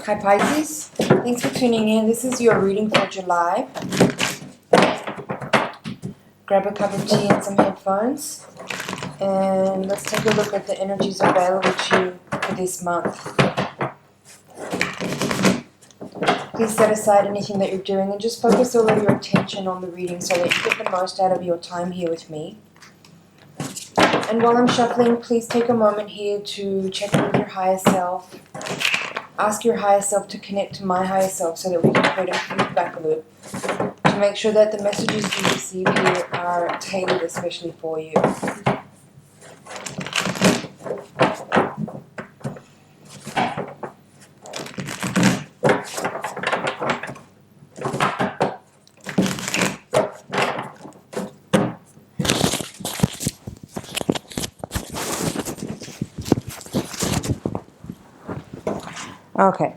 Hi Pisces, thanks for tuning in. This is your reading for July. Grab a cup of tea and some headphones, and let's take a look at the energies available to you for this month. Please set aside anything that you're doing and just focus all of your attention on the reading so that you get the most out of your time here with me. And while I'm shuffling, please take a moment here to check in with your higher self. Ask your higher self to connect to my higher self so that we can create a feedback loop to make sure that the messages you receive here are tailored especially for you. Okay.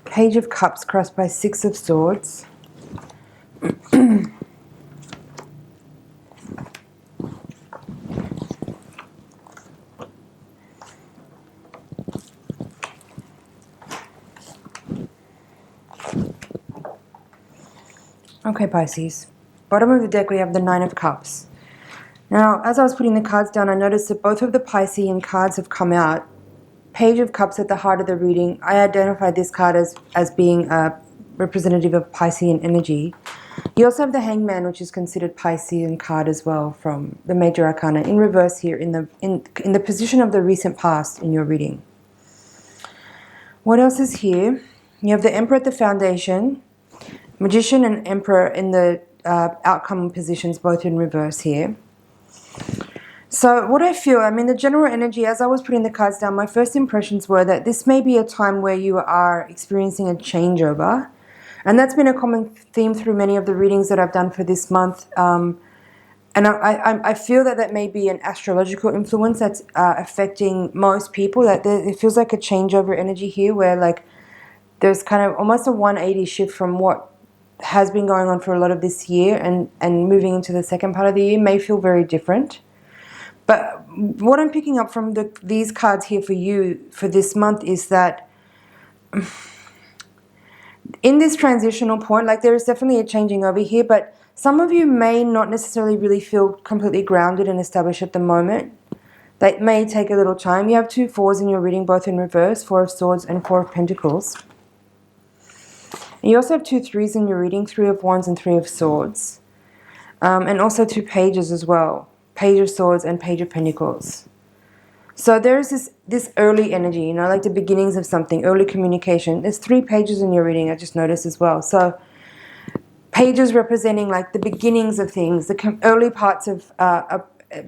Page of Cups crossed by Six of Swords. Okay, Pisces. Bottom of the deck we have the Nine of Cups. Now, as I was putting the cards down, I noticed that both of the Piscean cards have come out. Page of Cups at the heart of the reading. I identified this card as being a representative of Piscean energy. You also have the Hangman, which is considered Piscean card as well from the Major Arcana, in reverse here in the position of the recent past in your reading. What else is here? You have the Emperor at the foundation, Magician and Emperor in the outcome positions, both in reverse here. So what I feel, the general energy, as I was putting the cards down, my first impressions were that this may be a time where you are experiencing a changeover. And that's been a common theme through many of the readings that I've done for this month. And I feel that may be an astrological influence that's affecting most people. That it feels like a changeover energy here where like there's kind of almost a 180 shift from what has been going on for a lot of this year and moving into the second part of the year may feel very different. But what I'm picking up from these cards here for you for this month is that in this transitional point, like there is definitely a changing over here, but some of you may not necessarily really feel completely grounded and established at the moment. That may take a little time. You have two fours in your reading, both in reverse, Four of Swords and Four of Pentacles. And you also have two threes in your reading, Three of Wands and Three of Swords. And also two pages as well. Page of Swords and Page of Pentacles. So there's this early energy, like the beginnings of something, early communication. There's three pages in your reading, I just noticed as well. So pages representing like the beginnings of things, the early parts of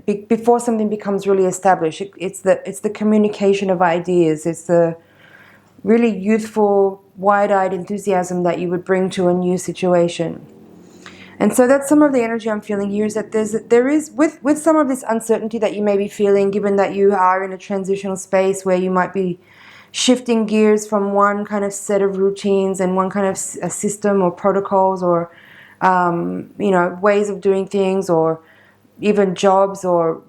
before something becomes really established. It's the communication of ideas. It's the really youthful, wide-eyed enthusiasm that you would bring to a new situation. And so that's some of the energy I'm feeling here, is that there is with some of this uncertainty that you may be feeling, given that you are in a transitional space where you might be shifting gears from one kind of set of routines and one kind of a system or protocols or ways of doing things, or even jobs, or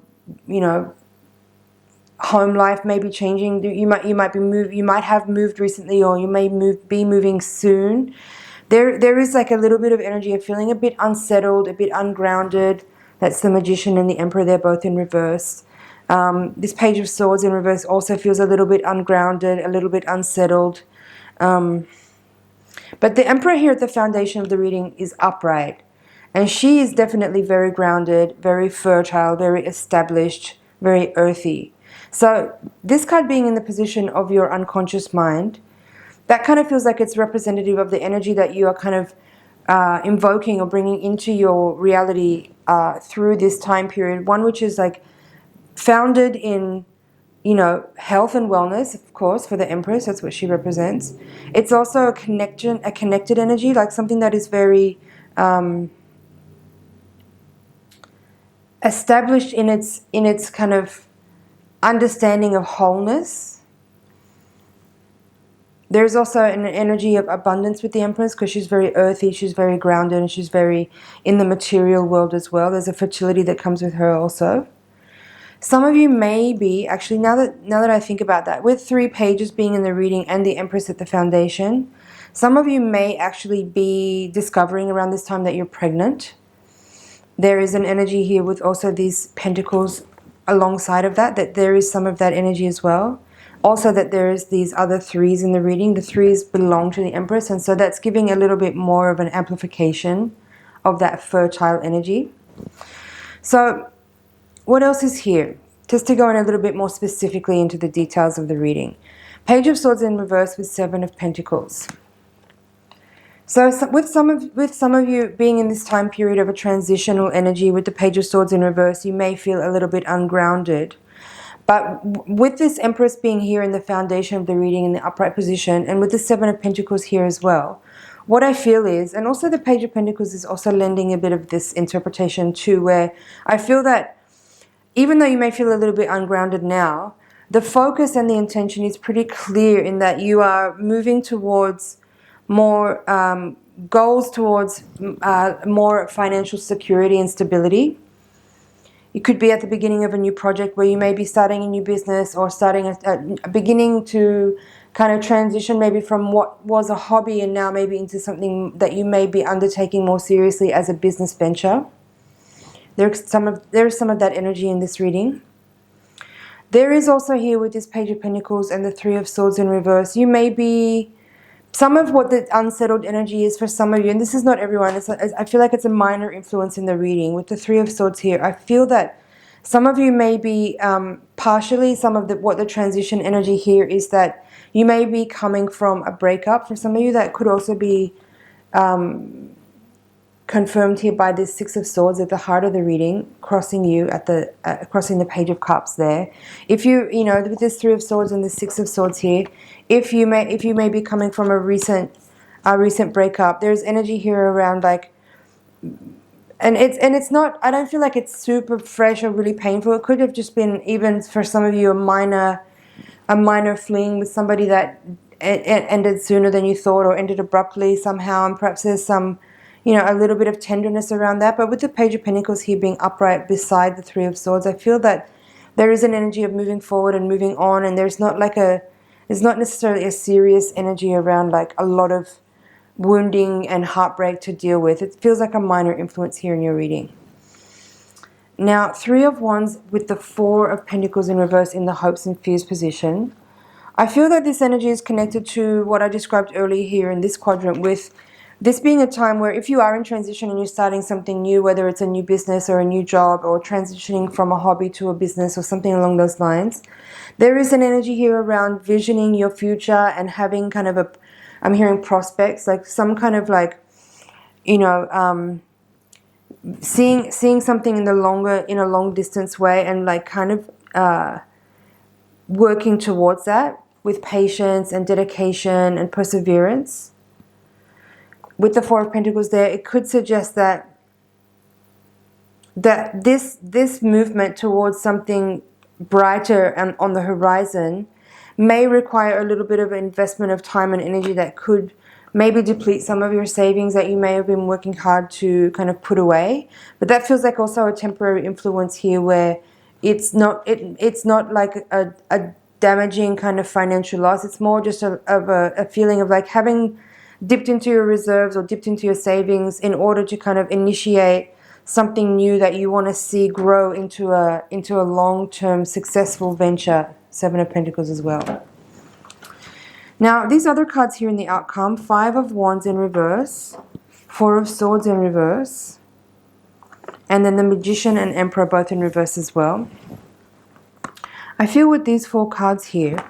home life may be changing. You might have moved recently, or you may be moving soon. There is like a little bit of energy of feeling a bit unsettled, a bit ungrounded. That's the Magician and the Emperor. They're both in reverse. This Page of Swords in reverse also feels a little bit ungrounded, a little bit unsettled. But the Emperor here at the foundation of the reading is upright. And she is definitely very grounded, very fertile, very established, very earthy. So this card being in the position of your unconscious mind, that kind of feels like it's representative of the energy that you are kind of invoking or bringing into your reality through this time period. One which is like founded in, health and wellness, of course, for the Empress. That's what she represents. It's also a connected energy, like something that is very established in its kind of understanding of wholeness. There's also an energy of abundance with the Empress because she's very earthy, she's very grounded, and she's very in the material world as well. There's a fertility that comes with her also. Some of you may be, actually, now that I think about that, with 3 pages being in the reading and the Empress at the foundation, some of you may actually be discovering around this time that you're pregnant. There is an energy here with also these pentacles alongside of that there is some of that energy as well. Also that there is these other 3s in the reading. The 3s belong to the Empress, and so that's giving a little bit more of an amplification of that fertile energy. So what else is here? Just to go in a little bit more specifically into the details of the reading. Page of Swords in reverse with 7 of Pentacles. So with some of you being in this time period of a transitional energy with the Page of Swords in reverse, you may feel a little bit ungrounded. But with this Empress being here in the foundation of the reading in the upright position, and with the 7 of Pentacles here as well, what I feel is, and also the Page of Pentacles is also lending a bit of this interpretation too, where I feel that even though you may feel a little bit ungrounded now, the focus and the intention is pretty clear in that you are moving towards more goals, towards more financial security and stability. It could be at the beginning of a new project where you may be starting a new business, or starting beginning to kind of transition maybe from what was a hobby and now maybe into something that you may be undertaking more seriously as a business venture. There's some of that energy in this reading. There is also here with this Page of Pentacles and the 3 of Swords in reverse, you may be, some of what the unsettled energy is for some of you, and this is not everyone, I feel like it's a minor influence in the reading. With the 3 of Swords here, I feel that some of you may be partially, some of what the transition energy here is that you may be coming from a breakup. For some of you, that could also be confirmed here by this 6 of Swords at the heart of the reading, crossing you at the crossing the Page of Cups there. If you know, with this 3 of Swords and the 6 of Swords here, if you may be coming from a recent breakup, there's energy here around like, and it's not, I don't feel like it's super fresh or really painful. It could have just been, even for some of you, a minor fling with somebody that ended sooner than you thought, or ended abruptly somehow, and perhaps there's some, you know, a little bit of tenderness around that. But with the Page of Pentacles here being upright beside the 3 of Swords, I feel that there is an energy of moving forward and moving on, and there's not necessarily a serious energy around like a lot of wounding and heartbreak to deal with. It feels like a minor influence here in your reading. Now, 3 of Wands with the 4 of Pentacles in reverse in the hopes and fears position. I feel that this energy is connected to what I described earlier here in this quadrant, with this being a time where if you are in transition and you're starting something new, whether it's a new business or a new job, or transitioning from a hobby to a business or something along those lines, there is an energy here around visioning your future and having kind of I'm hearing prospects, like some kind of like, you know, seeing something in a long distance way, and like kind of working towards that with patience and dedication and perseverance. With the 4 of Pentacles there, it could suggest that this movement towards something brighter and on the horizon may require a little bit of investment of time and energy that could maybe deplete some of your savings that you may have been working hard to kind of put away. But that feels like also a temporary influence here, where it's not like a damaging kind of financial loss. It's more just a feeling of like having dipped into your reserves or dipped into your savings in order to kind of initiate something new that you want to see grow into a long-term successful venture. 7 of Pentacles as well. Now, these other cards here in the outcome, 5 of Wands in reverse, 4 of Swords in reverse, and then the Magician and Emperor both in reverse as well. I feel with these 4 cards here,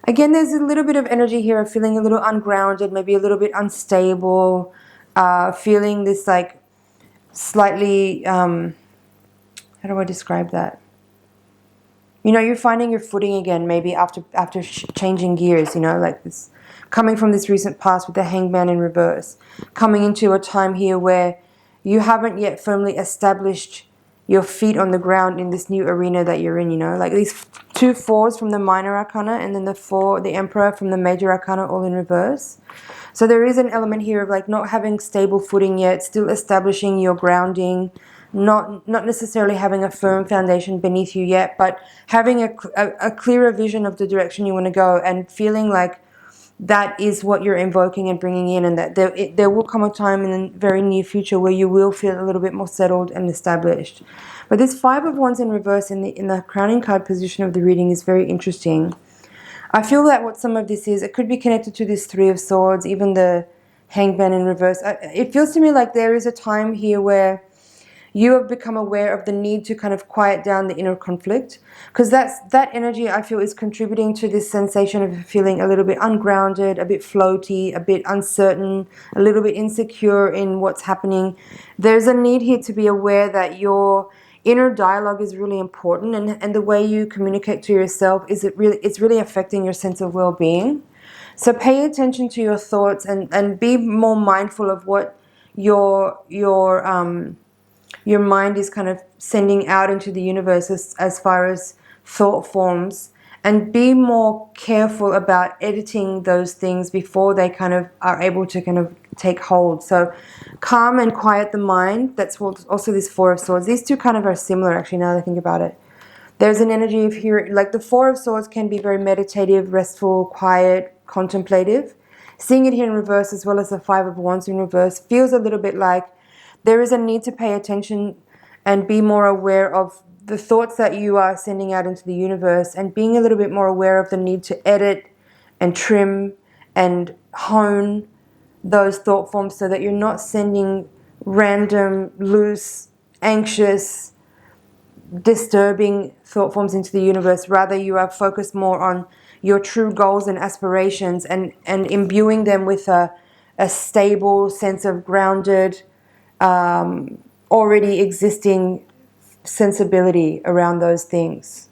again, there's a little bit of energy here of feeling a little ungrounded, maybe a little bit unstable, feeling this like slightly, how do I describe that? You know, you're finding your footing again, maybe after changing gears, you know, like this, coming from this recent past with the Hangman in reverse, coming into a time here where you haven't yet firmly established your feet on the ground in this new arena that you're in, you know, like these 2 4s from the minor arcana, and then the Emperor from the major arcana, all in reverse. So there is an element here of like not having stable footing yet, still establishing your grounding, not necessarily having a firm foundation beneath you yet, but having a clearer vision of the direction you want to go, and feeling like that is what you're invoking and bringing in, and that there will come a time in the very near future where you will feel a little bit more settled and established. But this Five of Wands in reverse in the crowning card position of the reading is very interesting. I feel that what some of this is, it could be connected to this Three of Swords, even the Hangman in reverse. It feels to me like there is a time here where you have become aware of the need to kind of quiet down the inner conflict, because that energy, I feel, is contributing to this sensation of feeling a little bit ungrounded, a bit floaty, a bit uncertain, a little bit insecure in what's happening. There's a need here to be aware that your inner dialogue is really important, and the way you communicate to yourself it's really affecting your sense of well-being. So pay attention to your thoughts, and be more mindful of what your mind is kind of sending out into the universe as far as thought forms, and be more careful about editing those things before they kind of are able to kind of take hold. So calm and quiet the mind. That's also this Four of Swords. These two kind of are similar, actually, now that I think about it. There's an energy of here, like the Four of Swords can be very meditative, restful, quiet, contemplative. Seeing it here in reverse, as well as the Five of Wands in reverse, feels a little bit like there is a need to pay attention and be more aware of the thoughts that you are sending out into the universe, and being a little bit more aware of the need to edit and trim and hone those thought forms, so that you're not sending random, loose, anxious, disturbing thought forms into the universe. Rather, you are focused more on your true goals and aspirations, and imbuing them with a stable sense of grounded, already existing sensibility around those things.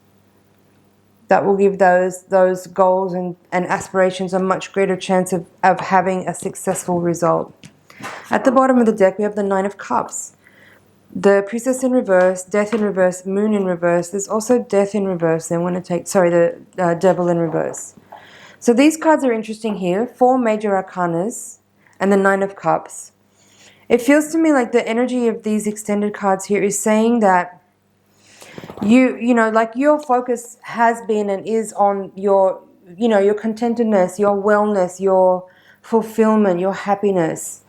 That will give those goals and aspirations a much greater chance of having a successful result. At the bottom of the deck, we have the Nine of Cups. The Priestess in reverse, Death in reverse, Moon in reverse. There's also Death in reverse. Then the Devil in reverse. So these cards are interesting here. 4 major arcanas and the Nine of Cups. It feels to me like the energy of these extended cards here is saying that you know, like your focus has been and is on your contentedness, your wellness, your fulfillment, your happiness,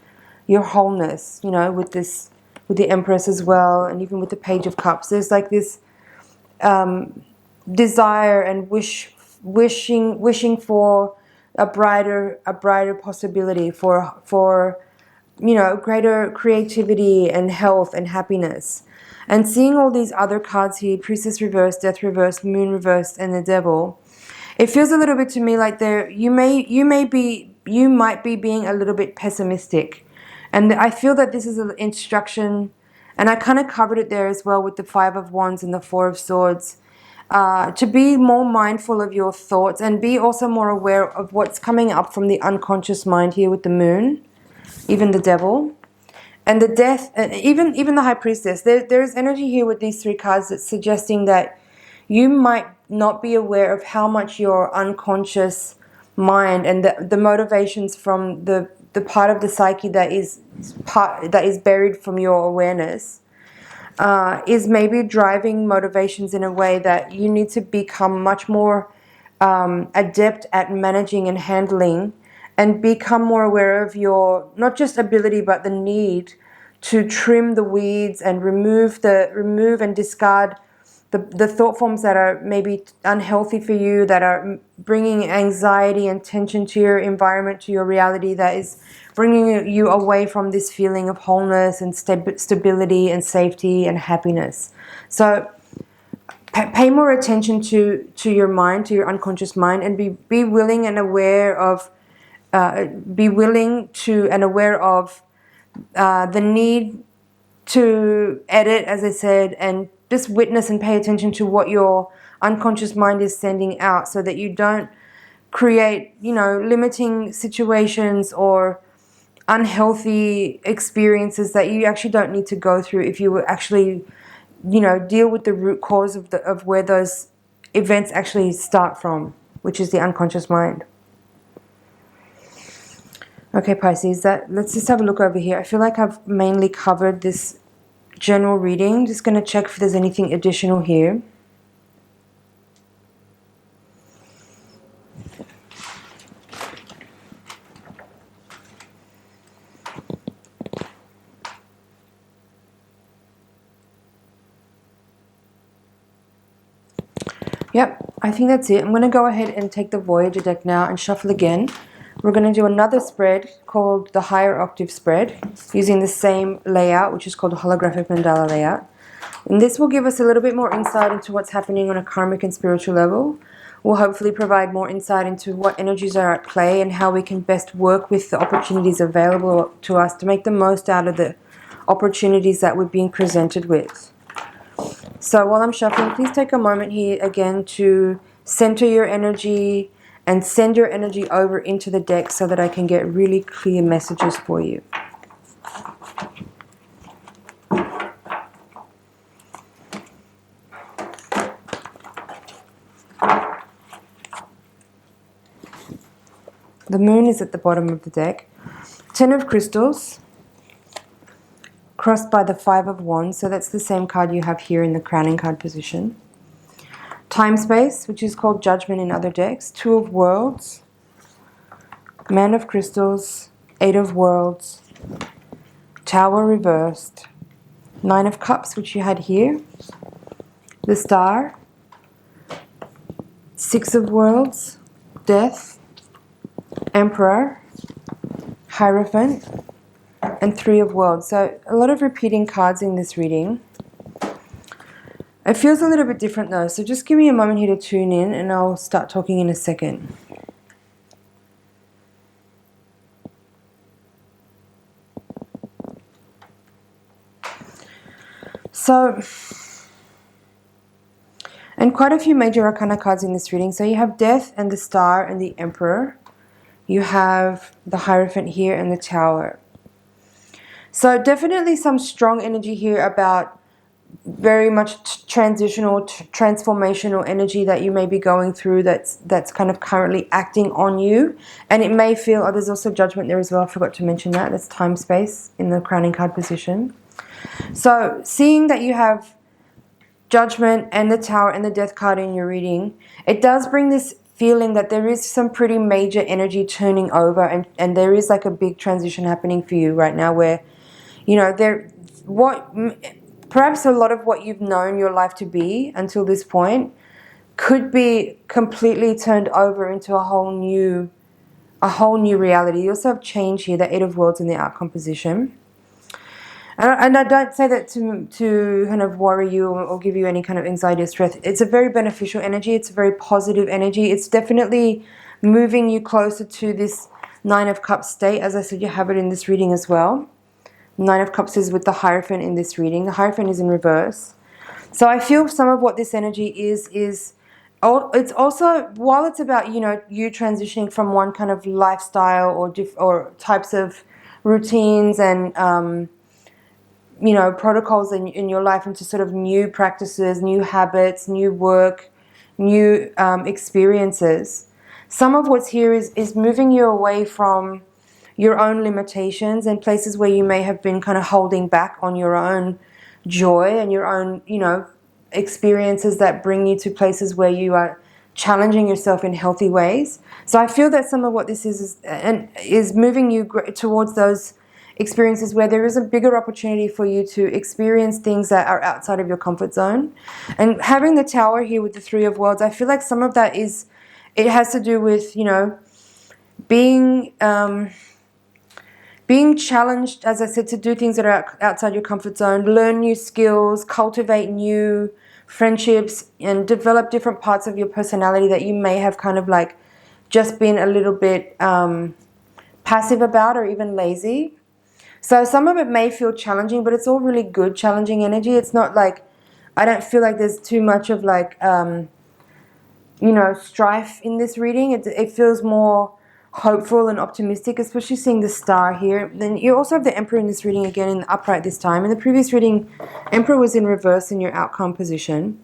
your wholeness, with the Empress as well, and even with the Page of Cups. There's like this desire and wishing for a brighter possibility, for greater creativity and health and happiness. And seeing all these other cards here, Priestess reverse, Death reverse, Moon reverse, and the Devil, it feels a little bit to me like you might be being a little bit pessimistic. And I feel that this is an instruction, and I kind of covered it there as well with the Five of Wands and the Four of Swords, to be more mindful of your thoughts, and be also more aware of what's coming up from the unconscious mind here with the Moon, even the Devil, and the Death, even the High Priestess. There's energy here with these 3 cards that's suggesting that you might not be aware of how much your unconscious mind and the motivations from the part of the psyche that is buried from your awareness is maybe driving motivations in a way that you need to become much more adept at managing and handling, and become more aware of your not just ability but the need to trim the weeds and remove and discard the thought forms that are maybe unhealthy for you, that are bringing anxiety and tension to your environment, to your reality, that is bringing you away from this feeling of wholeness and stability and safety and happiness. So pay more attention to your mind, to your unconscious mind, and be willing and aware of the need to edit, as I said, and just witness and pay attention to what your unconscious mind is sending out, so that you don't create, limiting situations or unhealthy experiences that you actually don't need to go through if you actually, deal with the root cause of where those events actually start from, which is the unconscious mind. Okay, Pisces, let's just have a look over here. I feel like I've mainly covered this general reading. Just going to check if there's anything additional here. Yep, I think that's it. I'm going to go ahead and take the Voyager deck now and shuffle again. We're going to do another spread called the Higher Octave Spread using the same layout, which is called the Holographic Mandala layout. And this will give us a little bit more insight into what's happening on a karmic and spiritual level. We'll hopefully provide more insight into what energies are at play and how we can best work with the opportunities available to us to make the most out of the opportunities that we're being presented with. So while I'm shuffling, please take a moment here again to center your energy and send your energy over into the deck so that I can get really clear messages for you. The moon is at the bottom of the deck. 10 of crystals, crossed by the 5 of wands, so that's the same card you have here in the crowning card position. Time space, which is called judgment in other decks. 2 of worlds, man of crystals, 8 of worlds, tower reversed, 9 of cups, which you had here, the star, 6 of worlds, death, emperor, hierophant, and 3 of worlds. So a lot of repeating cards in this reading. It feels a little bit different though, so just give me a moment here to tune in and I'll start talking in a second. So, and quite a few major arcana cards in this reading. So you have death and the star and the emperor. You have the hierophant here and the tower. So definitely some strong energy here about very much transitional, transformational energy that you may be going through that's kind of currently acting on you. And it may feel, oh, there's also judgment there as well. I forgot to mention that. That's time space in the crowning card position. So seeing that you have judgment and the tower and the death card in your reading, it does bring this feeling that there is some pretty major energy turning over and there is like a big transition happening for you right now where, you know, perhaps a lot of what you've known your life to be until this point could be completely turned over into a whole new reality. You also have change here, the 8 of worlds in the outcome position. And I don't say that to kind of worry you or give you any kind of anxiety or stress. It's a very beneficial energy. It's a very positive energy. It's definitely moving you closer to this 9 of Cups state. As I said, you have it in this reading as well. 9 of Cups is with the Hierophant in this reading. The Hierophant is in reverse. So I feel some of what this energy is it's also, while it's about, you know, you transitioning from one kind of lifestyle or types of routines and you know, protocols in your life into sort of new practices, new habits, new work, new experiences. Some of what's here is moving you away from your own limitations and places where you may have been kind of holding back on your own joy and your own, you know, experiences that bring you to places where you are challenging yourself in healthy ways. So I feel that some of what this is moving you towards those experiences where there is a bigger opportunity for you to experience things that are outside of your comfort zone. And having the tower here with the 3 of worlds, I feel like some of that it has to do with, you know, being challenged, as I said, to do things that are outside your comfort zone, learn new skills, cultivate new friendships, and develop different parts of your personality that you may have kind of like just been a little bit passive about or even lazy. So some of it may feel challenging, but it's all really good, challenging energy. It's not like, I don't feel like there's too much of like, you know, strife in this reading. It feels more hopeful and optimistic, especially seeing the star here. Then you also have the Emperor in this reading again in the upright this time. In the previous reading, Emperor was in reverse in your outcome position.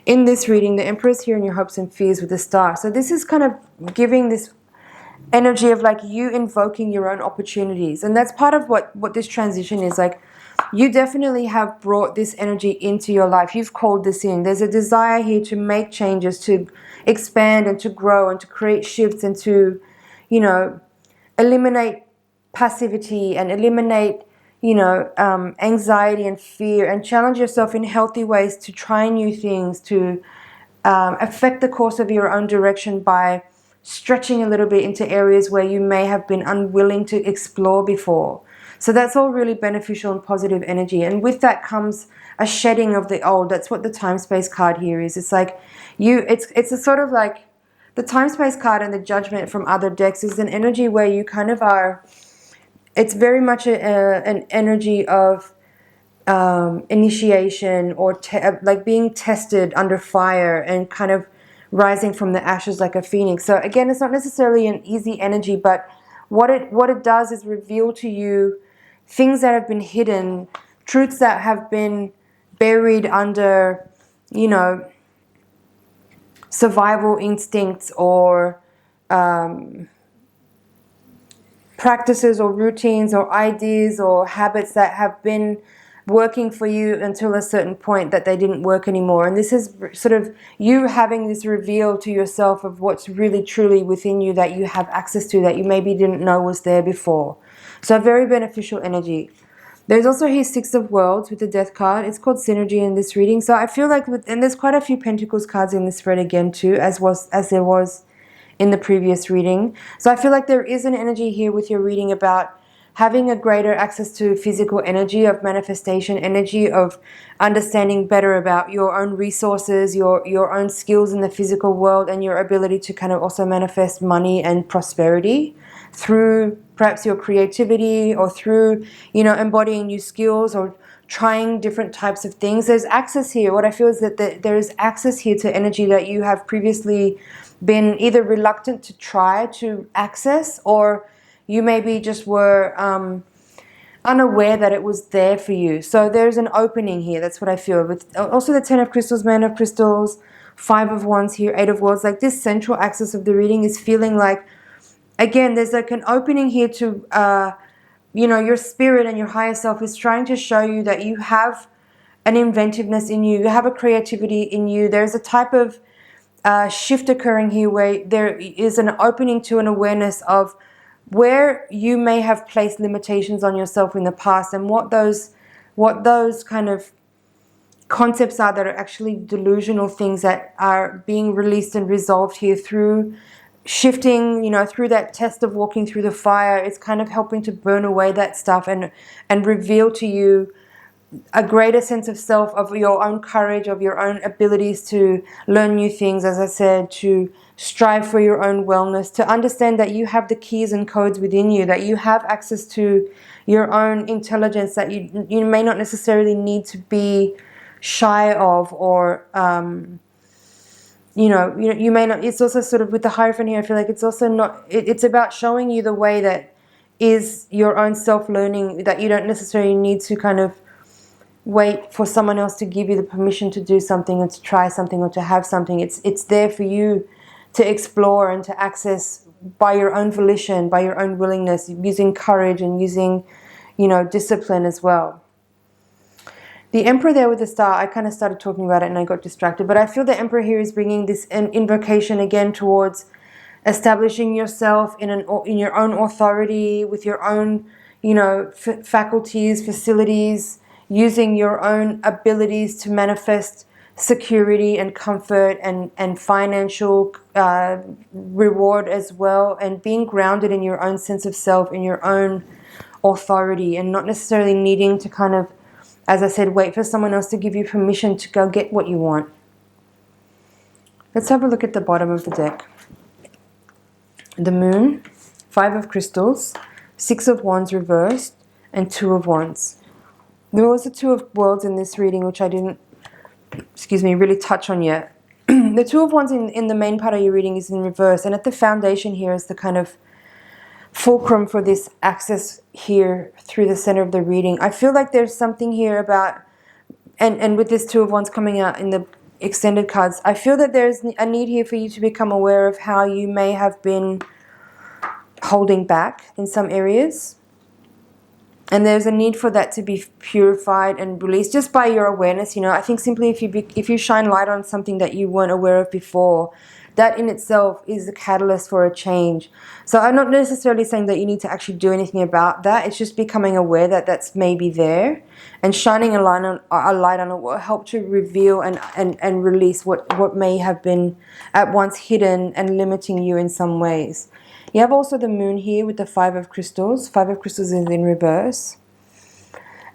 In this reading, the Emperor is here in your hopes and fears with the star. So this is kind of giving this energy of like you invoking your own opportunities. And that's part of what this transition is like. you definitely have brought this energy into your life. You've called this in. There's a desire here to make changes, to expand and to grow and to create shifts and to, you know, eliminate passivity and eliminate, you know, anxiety and fear, and challenge yourself in healthy ways to try new things, to affect the course of your own direction by stretching a little bit into areas where you may have been unwilling to explore before. So that's all really beneficial and positive energy. And with that comes a shedding of the old. That's what the time space card here is. It's like it's a sort of like the time space card and the judgment from other decks is an energy where you kind of are, it's very much an energy of initiation or like being tested under fire and kind of rising from the ashes like a phoenix. So again, it's not necessarily an easy energy, but what it does is reveal to you things that have been hidden, truths that have been buried under, you know, survival instincts or practices or routines or ideas or habits that have been working for you until a certain point that they didn't work anymore. And this is sort of you having this reveal to yourself of what's really truly within you that you have access to, that you maybe didn't know was there before. So very beneficial energy. There's also here Six of Worlds with the Death card. It's called Synergy in this reading. So I feel like and there's quite a few Pentacles cards in this spread again too, as there was in the previous reading. So I feel like there is an energy here with your reading about having a greater access to physical energy, of manifestation energy, of understanding better about your own resources, your own skills in the physical world, and your ability to kind of also manifest money and prosperity through perhaps your creativity or through, you know, embodying new skills or trying different types of things. There's access here. What I feel is that there is access here to energy that you have previously been either reluctant to try to access, or you maybe just were unaware that it was there for you. So there's an opening here. That's what I feel. With also the Ten of Crystals, Man of Crystals, Five of Wands here, Eight of Wands. Like this central axis of the reading is feeling like, again, there's like an opening here to, you know, your spirit and your higher self is trying to show you that you have an inventiveness in you. You have a creativity in you. There's a type of shift occurring here where there is an opening to an awareness of where you may have placed limitations on yourself in the past, and what those kind of concepts are that are actually delusional things that are being released and resolved here through shifting, you know, through that test of walking through the fire. It's kind of helping to burn away that stuff and reveal to you a greater sense of self, of your own courage, of your own abilities to learn new things, as I said, to strive for your own wellness, to understand that you have the keys and codes within you, that you have access to your own intelligence, that you may not necessarily need to be shy of, or you may not. It's also sort of with the Hierophant here, I feel like it's also not, it's about showing you the way that is your own self-learning, that you don't necessarily need to kind of wait for someone else to give you the permission to do something and to try something or to have something. It's there for you to explore and to access by your own volition, by your own willingness, using courage and using, you know, discipline as well. The Emperor there with the star, I kind of started talking about it and I got distracted, but I feel the Emperor here is bringing this invocation again towards establishing yourself in your own authority, with your own, you know, faculties, facilities, using your own abilities to manifest security and comfort and financial reward as well, and being grounded in your own sense of self, in your own authority, and not necessarily needing to kind of, as I said, wait for someone else to give you permission to go get what you want. Let's have a look at the bottom of the deck. The Moon, Five of Crystals, Six of Wands reversed, and Two of Wands. There was a Two of Worlds in this reading, which I didn't, really touch on yet. The Two of Wands in the main part of your reading is in reverse, and at the foundation here is the kind of fulcrum for this access here through the center of the reading. I feel like there's something here about, and with this Two of Wands coming out in the extended cards, I feel that there's a need here for you to become aware of how you may have been holding back in some areas. And there's a need for that to be purified and released just by your awareness. You know, I think simply if you shine light on something that you weren't aware of before, that in itself is the catalyst for a change. So I'm not necessarily saying that you need to actually do anything about that. It's just becoming aware that that's maybe there, and shining a light on it will help to reveal and release what may have been at once hidden and limiting you in some ways. You have also the moon here with the Five of Crystals. Five of Crystals is in reverse.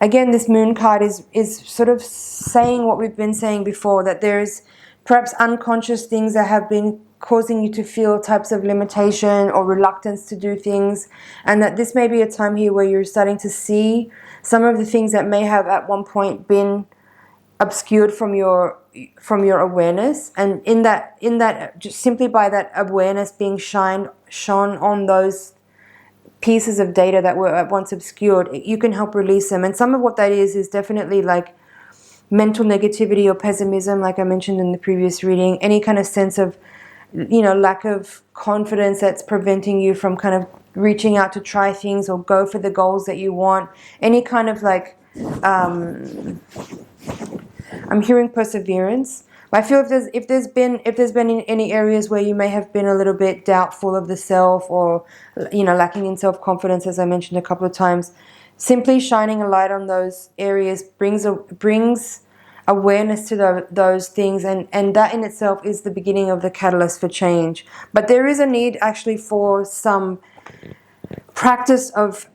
Again, this moon card is sort of saying what we've been saying before, that there's perhaps unconscious things that have been causing you to feel types of limitation or reluctance to do things, and that this may be a time here where you're starting to see some of the things that may have at one point been obscured from your awareness. And in that just simply by that awareness being shone on those pieces of data that were at once obscured, you can help release them. And some of what that is definitely like mental negativity or pessimism, like I mentioned in the previous reading, any kind of sense of, you know, lack of confidence that's preventing you from kind of reaching out to try things or go for the goals that you want, any kind of like I'm hearing perseverance. But I feel if there's been in any areas where you may have been a little bit doubtful of the self, or, you know, lacking in self-confidence, as I mentioned a couple of times, simply shining a light on those areas brings awareness to those things, and that in itself is the beginning of the catalyst for change. But there is a need actually for some practice of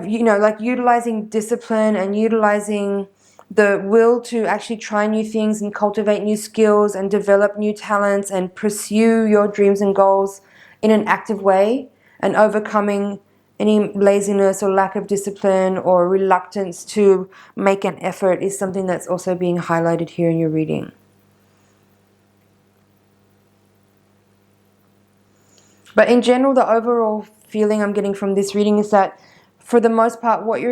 you know, like utilizing discipline and utilizing the will to actually try new things and cultivate new skills and develop new talents and pursue your dreams and goals in an active way, and overcoming any laziness or lack of discipline or reluctance to make an effort is something that's also being highlighted here in your reading. But in general, the overall feeling I'm getting from this reading is that, for the most part, what's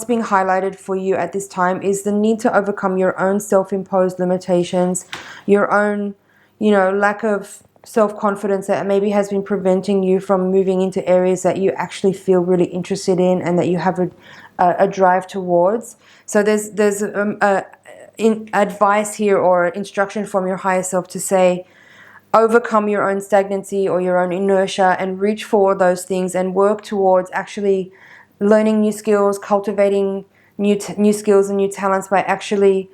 being highlighted for you at this time is the need to overcome your own self-imposed limitations, your own, you know, lack of self-confidence that maybe has been preventing you from moving into areas that you actually feel really interested in and that you have a drive towards. So there's advice here or instruction from your higher self to say, overcome your own stagnancy or your own inertia and reach for those things and work towards actually learning new skills, cultivating new skills and new talents by actually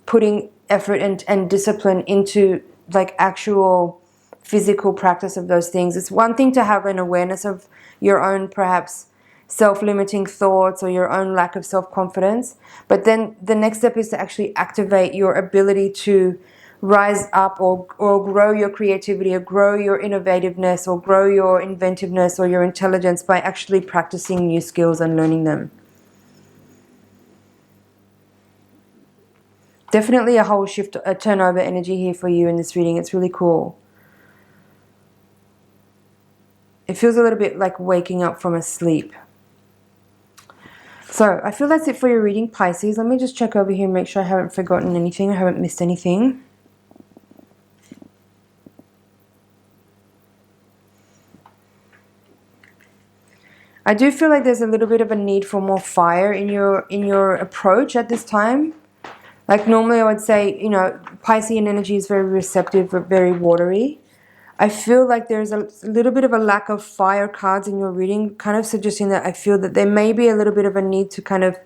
putting effort and discipline into like actual physical practice of those things. It's one thing to have an awareness of your own perhaps self-limiting thoughts or your own lack of self-confidence, but then the next step is to actually activate your ability to rise up or grow your creativity or grow your innovativeness or grow your inventiveness or your intelligence by actually practicing new skills and learning them. Definitely a whole shift, a turnover energy here for you in this reading. It's really cool. It feels a little bit like waking up from a sleep. So I feel that's it for your reading, Pisces. Let me just check over here and make sure I haven't forgotten anything, I haven't missed anything. I do feel like there's a little bit of a need for more fire in your approach at this time. Like normally I would say, you know, Piscean energy is very receptive but very watery. I feel like there's a little bit of a lack of fire cards in your reading, kind of suggesting that I feel that there may be a little bit of a need to kind of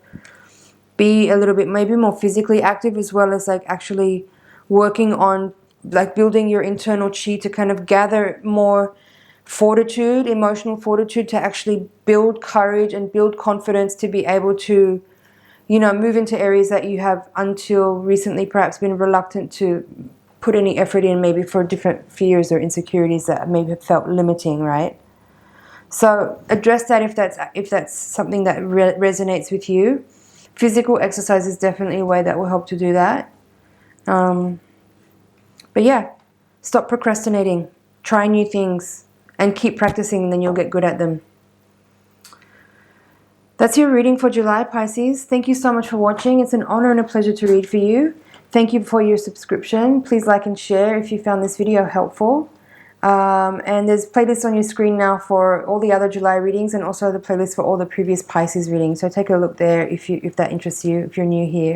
be a little bit maybe more physically active, as well as like actually working on like building your internal chi to kind of gather more fortitude, emotional fortitude, to actually build courage and build confidence to be able to, you know, move into areas that you have until recently perhaps been reluctant to put any effort in, maybe for different fears or insecurities that maybe have felt limiting, right? So address that if that's something that resonates with you. Physical exercise is definitely a way that will help to do that. But yeah, stop procrastinating, try new things, and keep practicing, and then you'll get good at them. That's your reading for July, Pisces. Thank you so much for watching. It's an honor and a pleasure to read for you. Thank you for your subscription. Please like and share if you found this video helpful. And there's playlists on your screen now for all the other July readings and also the playlist for all the previous Pisces readings. So take a look there if that interests you, if you're new here.